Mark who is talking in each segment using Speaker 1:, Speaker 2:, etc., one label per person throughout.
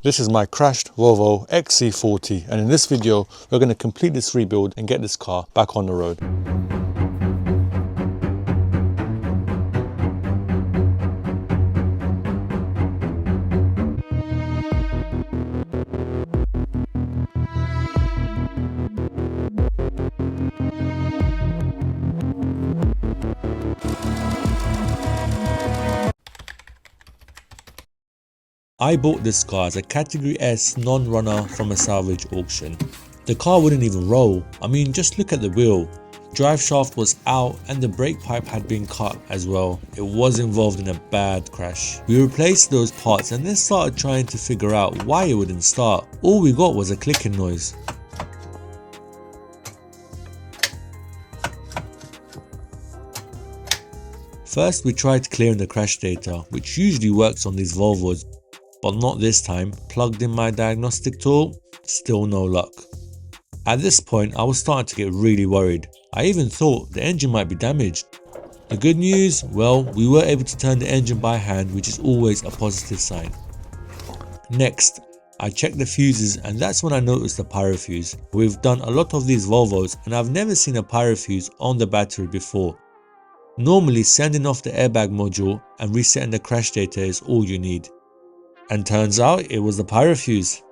Speaker 1: This is my crashed Volvo XC40, and in this video we're going to complete this rebuild and get this car back on the road. I bought this car as a Category S non-runner from a salvage auction. The car wouldn't even roll. I mean, just look at the wheel. Drive shaft was out and the brake pipe had been cut as well. It was involved in a bad crash. We replaced those parts and then started trying to figure out why it wouldn't start. All we got was a clicking noise. First we tried clearing the crash data, which usually works on these Volvos. But not this time. Plugged in my diagnostic tool, still no luck. At this point I was starting to get really worried. I even thought the engine might be damaged. The good news, well, we were able to turn the engine by hand, which is always a positive sign. Next, I checked the fuses and that's when I noticed the pyro fuse. We've done a lot of these Volvos and I've never seen a pyro fuse on the battery before. Normally sending off the airbag module and resetting the crash data is all you need. And turns out it was the pyro fuse.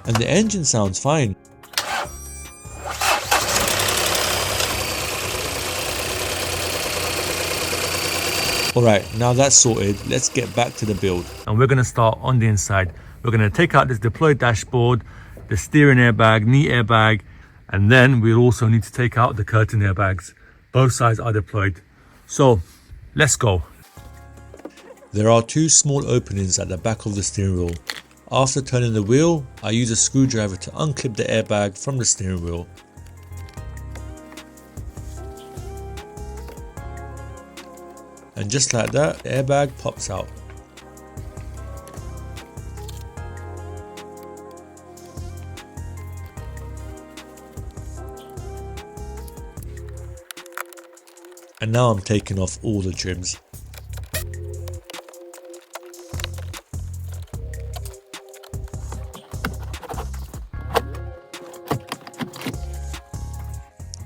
Speaker 1: And the engine sounds fine. Alright, now that's sorted, let's get back to the build. And we're going to start on the inside. We're going to take out this deployed dashboard, the steering airbag, knee airbag, and then we'll also need to take out the curtain airbags. Both sides are deployed. So, let's go. There are two small openings at the back of the steering wheel. After turning the wheel, I use a screwdriver to unclip the airbag from the steering wheel. And just like that, the airbag pops out. And now I'm taking off all the trims.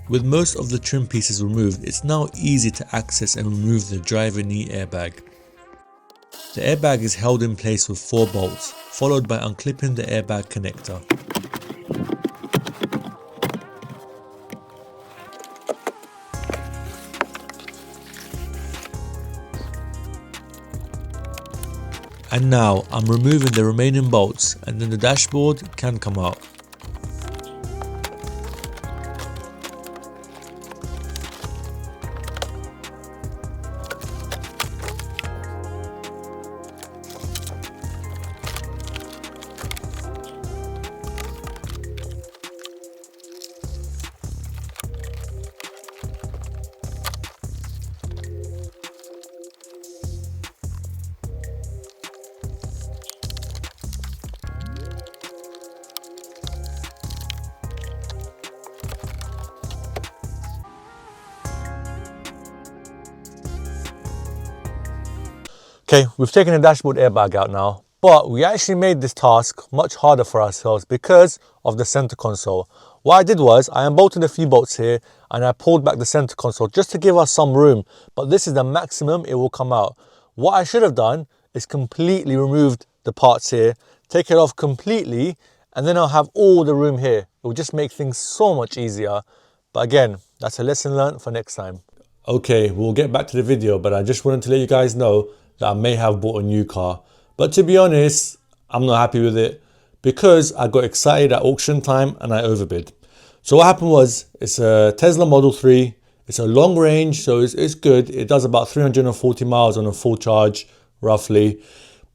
Speaker 1: With most of the trim pieces removed, it's now easy to access and remove the driver knee airbag. The airbag is held in place with 4 bolts, followed by unclipping the airbag connector. And now I'm removing the remaining bolts and then the dashboard can come out. Okay, we've taken the dashboard airbag out now, but we actually made this task much harder for ourselves because of the center console. What I did was I unbolted a few bolts here and I pulled back the center console just to give us some room, but this is the maximum it will come out. What I should have done is completely removed the parts here, take it off completely, and then I'll have all the room here. It will just make things so much easier. But again, that's a lesson learned for next time. Okay, we'll get back to the video, but I just wanted to let you guys know that I may have bought a new car, but to be honest, I'm not happy with it because I got excited at auction time and I overbid. So what happened was, it's a Tesla Model 3, it's a long range, so it's good. It does about 340 miles on a full charge, roughly,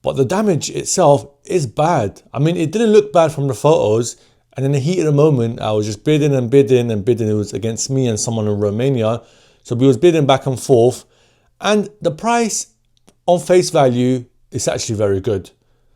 Speaker 1: but the damage itself is bad. I mean, it didn't look bad from the photos, and in the heat of the moment, I was just bidding and bidding and bidding. It was against me and someone in Romania, so we was bidding back and forth, and the price on face value, it's actually very good.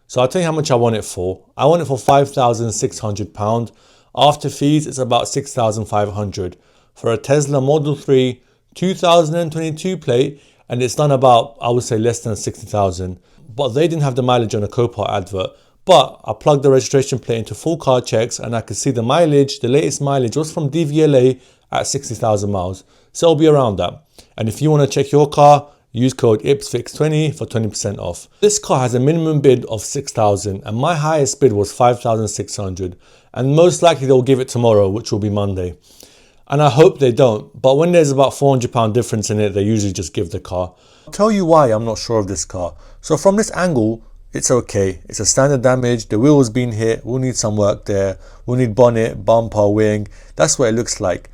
Speaker 1: So I'll tell you how much I want it for. I want it for £5,600. After fees, it's about £6,500 for a Tesla Model 3 2022 plate, and it's done about, I would say, less than 60,000. but they didn't have the mileage on the Copart advert. But I plugged the registration plate into full car checks and I could see the mileage, the latest mileage was from DVLA at 60,000 miles. So it'll be around that. And if you want to check your car, use code IPSFIX20 for 20% off. This car has a minimum bid of 6,000 and my highest bid was 5,600. And most likely they'll give it tomorrow, which will be Monday. And I hope they don't, but when there's about £400 difference in it, they usually just give the car. I'll tell you why I'm not sure of this car. So from this angle, it's okay. It's a standard damage. The wheel's been hit. We'll need some work there. We'll need bonnet, bumper, wing. That's what it looks like.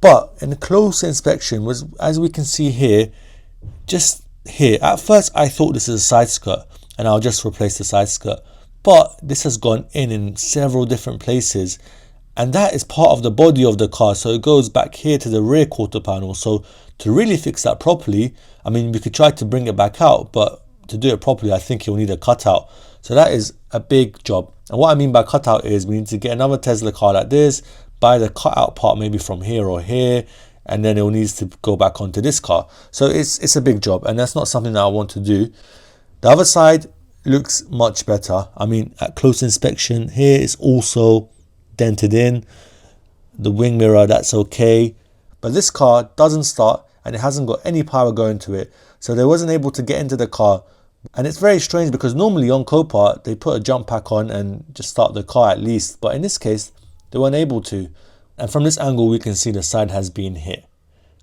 Speaker 1: But in a close inspection, was as we can see here, just here. At first, I thought this is a side skirt and I'll just replace the side skirt. But this has gone in several different places. And that is part of the body of the car. So it goes back here to the rear quarter panel. So to really fix that properly, I mean, we could try to bring it back out, but to do it properly, I think you'll need a cutout. So that is a big job. And what I mean by cutout is we need to get another Tesla car like this, buy the cutout part maybe from here or here, and then it will need to go back onto this car. So it's a big job, and that's not something that I want to do. The other side looks much better. I mean, at close inspection, here it's also dented in. The wing mirror, that's okay. But this car doesn't start and it hasn't got any power going to it. So they wasn't able to get into the car. And it's very strange because normally on Copart, they put a jump pack on and just start the car at least. But in this case, they weren't able to. And from this angle, we can see the side has been hit.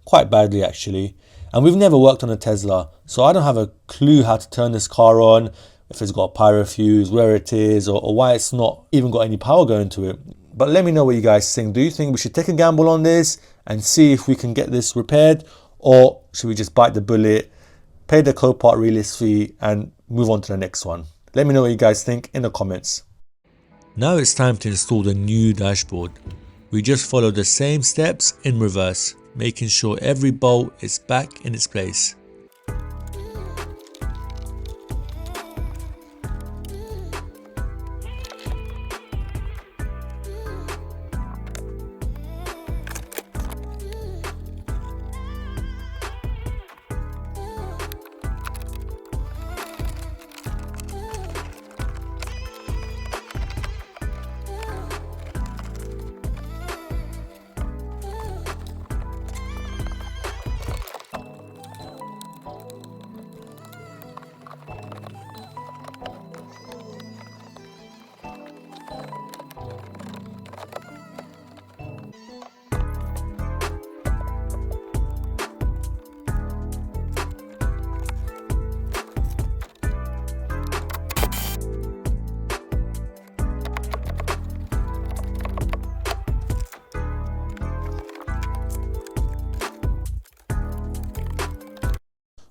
Speaker 1: Quite badly, actually. And we've never worked on a Tesla, so I don't have a clue how to turn this car on, if it's got a pyro fuse, where it is, or why it's not even got any power going to it. But let me know what you guys think. Do you think we should take a gamble on this and see if we can get this repaired? Or should we just bite the bullet, pay the Copart relist fee and move on to the next one? Let me know what you guys think in the comments. Now it's time to install the new dashboard. We just follow the same steps in reverse, making sure every bolt is back in its place.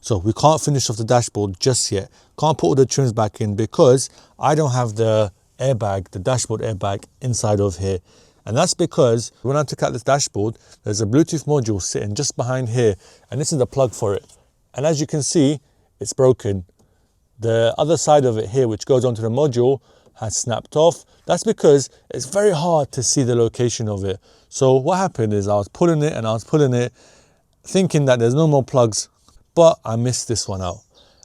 Speaker 1: So we can't finish off the dashboard just yet. Can't put all the trims back in because I don't have the airbag, the dashboard airbag inside of here. And that's because when I took out this dashboard, there's a Bluetooth module sitting just behind here. And this is the plug for it. And as you can see, it's broken. The other side of it here, which goes onto the module, has snapped off. That's because it's very hard to see the location of it. So what happened is I was pulling it and I was pulling it, thinking that there's no more plugs, but I missed this one out.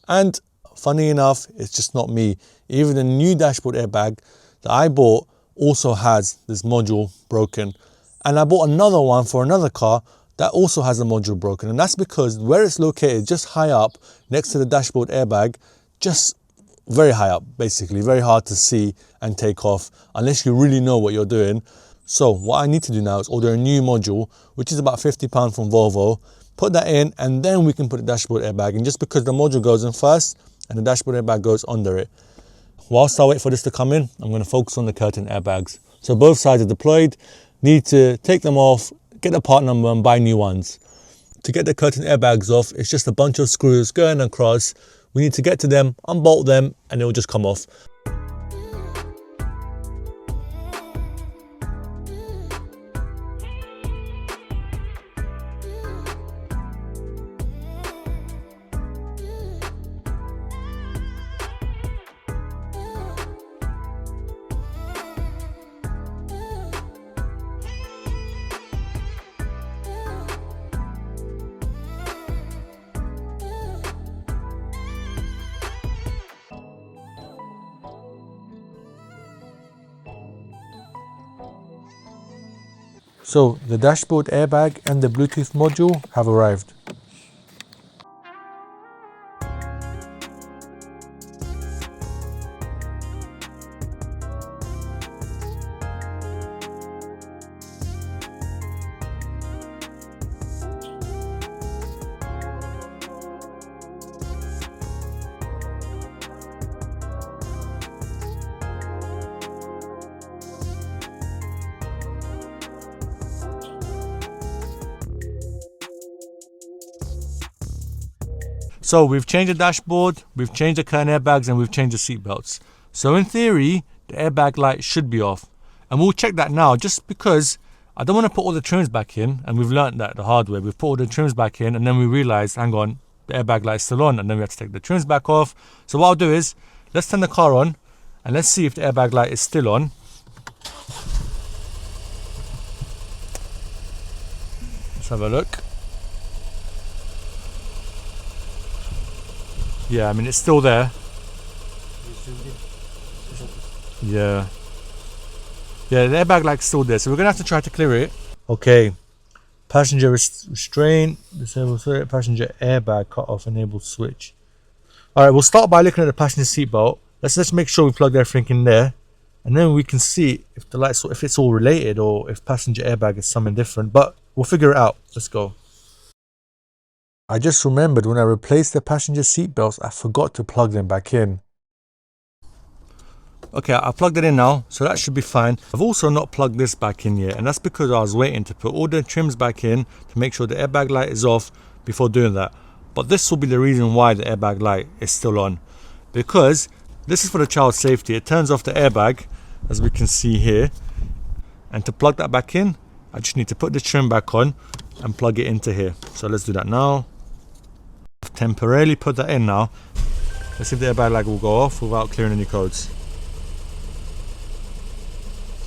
Speaker 1: And funny enough, it's just not me. Even the new dashboard airbag that I bought also has this module broken. And I bought another one for another car that also has a module broken. And that's because where it's located, just high up next to the dashboard airbag, just very high up, basically, very hard to see and take off unless you really know what you're doing. So what I need to do now is order a new module, which is about £50 from Volvo, put that in, and then we can put the dashboard airbag in, just because the module goes in first and the dashboard airbag goes under it. Whilst I wait for this to come in, I'm going to focus on the curtain airbags. So both sides are deployed, need to take them off, get the part number and buy new ones. To get the curtain airbags off, it's just a bunch of screws going across. We need to get to them, unbolt them, and it will just come off. So the dashboard airbag and the Bluetooth module have arrived. So we've changed the dashboard, we've changed the curtain airbags, and we've changed the seat belts. So in theory, the airbag light should be off. And we'll check that now, just because I don't want to put all the trims back in, and we've learnt that the hard way. We've put all the trims back in, and then we realised, hang on, the airbag light is still on, and then we have to take the trims back off. So what I'll do is, let's turn the car on, and let's see if the airbag light is still on. Let's have a look. Yeah, I mean, it's still there. Yeah. Yeah, the airbag light's still there, so we're going to have to try to clear it. Okay. Passenger restraint, disable switch, passenger airbag cut off, enable switch. Alright, we'll start by looking at the passenger seat belt. Let's make sure we plug everything in there. And then we can see if the lights, if it's all related or if passenger airbag is something different. But we'll figure it out. Let's go. I just remembered when I replaced the passenger seat belts, I forgot to plug them back in. Okay, I plugged it in now, so that should be fine. I've also not plugged this back in yet, and that's because I was waiting to put all the trims back in to make sure the airbag light is off before doing that. But this will be the reason why the airbag light is still on, because this is for the child's safety. It turns off the airbag, as we can see here, and to plug that back in, I just need to put the trim back on and plug it into here. So let's do that now. I've temporarily put that in now. Let's see if the airbag light will go off without clearing any codes.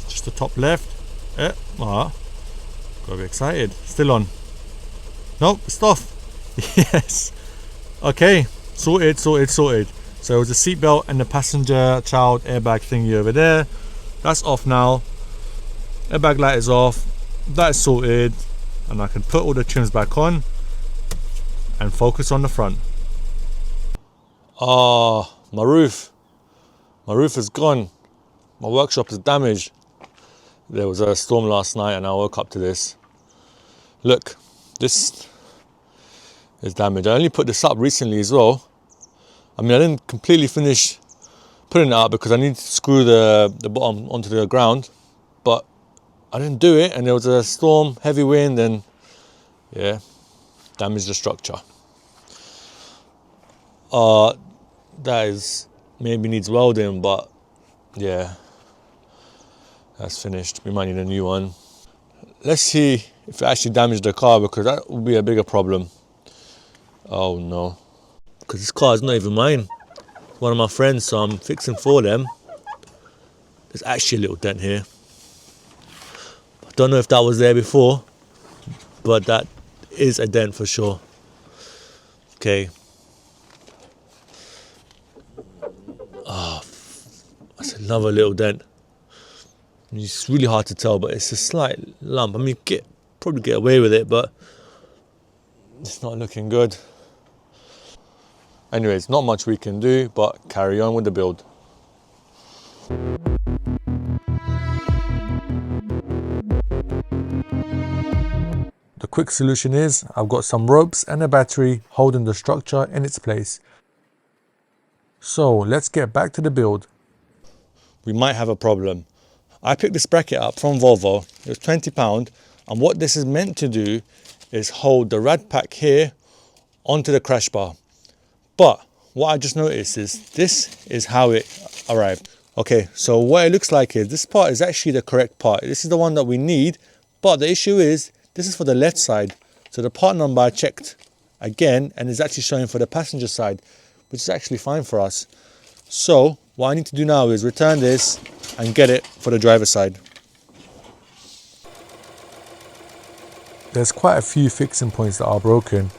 Speaker 1: Just the top left. Gotta be excited. Still on. Nope, it's off. Yes. Okay, sorted. So it was the seatbelt and the passenger child airbag thingy over there. That's off now. Airbag light is off. That is sorted, and I can put all the trims back on and focus on the front. My roof is gone. My workshop is damaged. There was a storm last night and I woke up to this. Look, this is damaged. I only put this up recently as well. I mean, I didn't completely finish putting it up because I needed to screw the bottom onto the ground, but I didn't do it, and there was a storm, heavy wind, and yeah, damaged the structure. That is maybe needs welding, but yeah, that's finished. We might need a new one. Let's see if it actually damaged the car, because that would be a bigger problem. Oh no, because this car is not even mine. It's one of my friends, so I'm fixing for them. There's actually a little dent here. I don't know if that was there before, but that is a dent for sure. Okay. That's another little dent. I mean, it's really hard to tell, but it's a slight lump. I mean, probably get away with it, but it's not looking good. Anyways, not much we can do, but carry on with the build. The quick solution is I've got some ropes and a battery holding the structure in its place. So let's get back to the build. We might have a problem. I picked this bracket up from Volvo. It was £20, and what this is meant to do is hold the rad pack here onto the crash bar. But what I just noticed is this is how it arrived. Okay, so what it looks like is this part is actually the correct part. This is the one that we need, but the issue is this is for the left side. So the part number I checked again, and is actually showing for the passenger side, which is actually fine for us. So what I need to do now is return this and get it for the driver's side. There's quite a few fixing points that are broken,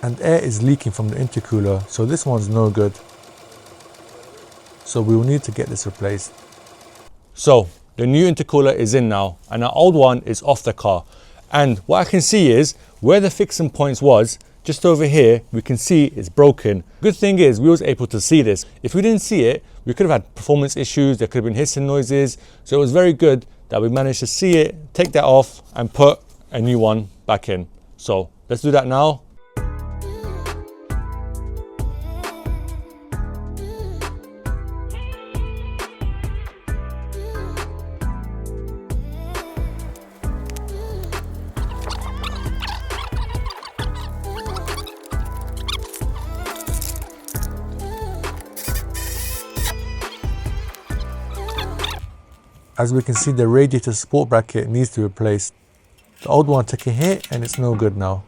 Speaker 1: and air is leaking from the intercooler, so this one's no good. So we will need to get this replaced. So the new intercooler is in now and our old one is off the car. And what I can see is where the fixing points was, just over here, we can see it's broken. Good thing is we was able to see this. If we didn't see it, we could have had performance issues, there could have been hissing noises. So it was very good that we managed to see it, take that off and put a new one back in. So let's do that now. As we can see, the radiator support bracket needs to be replaced. The old one took a hit and it's no good now.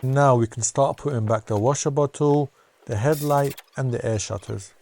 Speaker 1: Now we can start putting back the washer bottle, the headlight and the air shutters.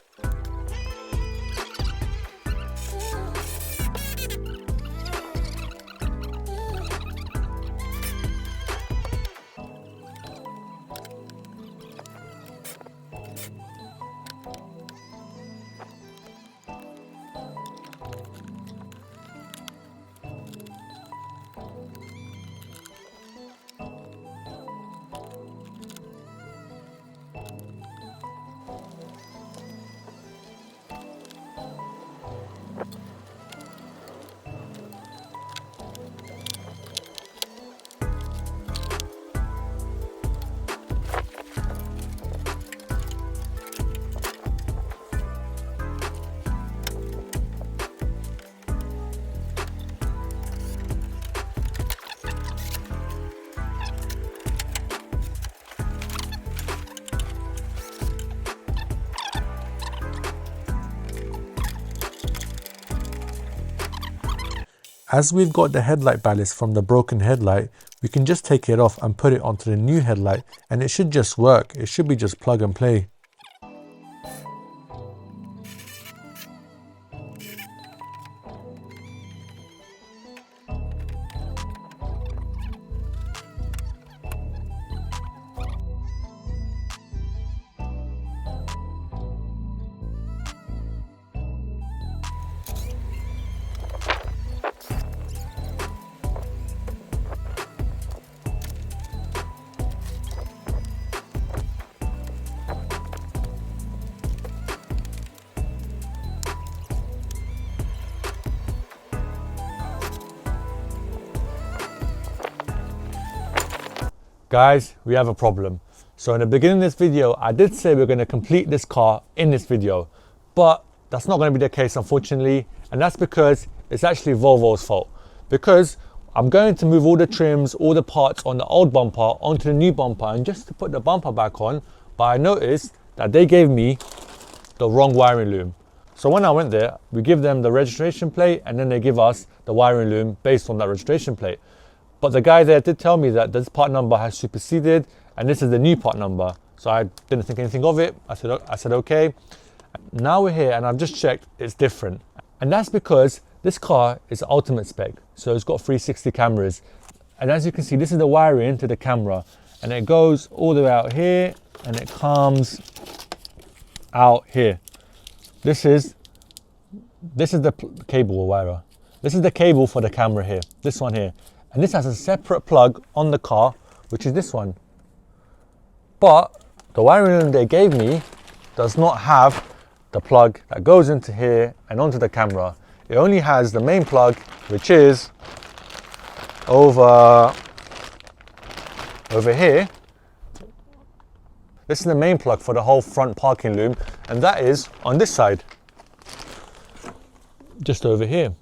Speaker 1: As we've got the headlight ballast from the broken headlight, we can just take it off and put it onto the new headlight and it should just work. It should be just plug and play. Guys, we have a problem. So in the beginning of this video, I did say we're going to complete this car in this video, but that's not going to be the case, unfortunately. And that's because it's actually Volvo's fault. Because I'm going to move all the trims, all the parts on the old bumper onto the new bumper and just to put the bumper back on. But I noticed that they gave me the wrong wiring loom. So when I went there, we give them the registration plate and then they give us the wiring loom based on that registration plate. But the guy there did tell me that this part number has superseded and this is the new part number. So I didn't think anything of it. I said okay. Now we're here and I've just checked, it's different. And that's because this car is ultimate spec. So it's got 360 cameras. And as you can see, this is the wiring to the camera. And it goes all the way out here and it comes out here. This is the cable wire. This is the cable for the camera here, this one here. And this has a separate plug on the car, which is this one. But the wiring loom they gave me does not have the plug that goes into here and onto the camera. It only has the main plug, which is over here. This is the main plug for the whole front parking loom, and that is on this side, just over here.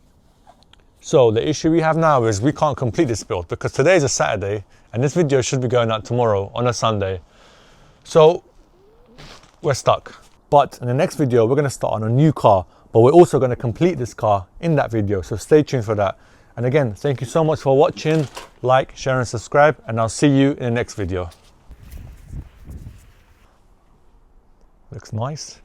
Speaker 1: So the issue we have now is we can't complete this build because today is a Saturday and this video should be going out tomorrow on a Sunday. So we're stuck. But in the next video, we're going to start on a new car, but we're also going to complete this car in that video. So stay tuned for that. And again, thank you so much for watching. Like, share and subscribe, and I'll see you in the next video. Looks nice.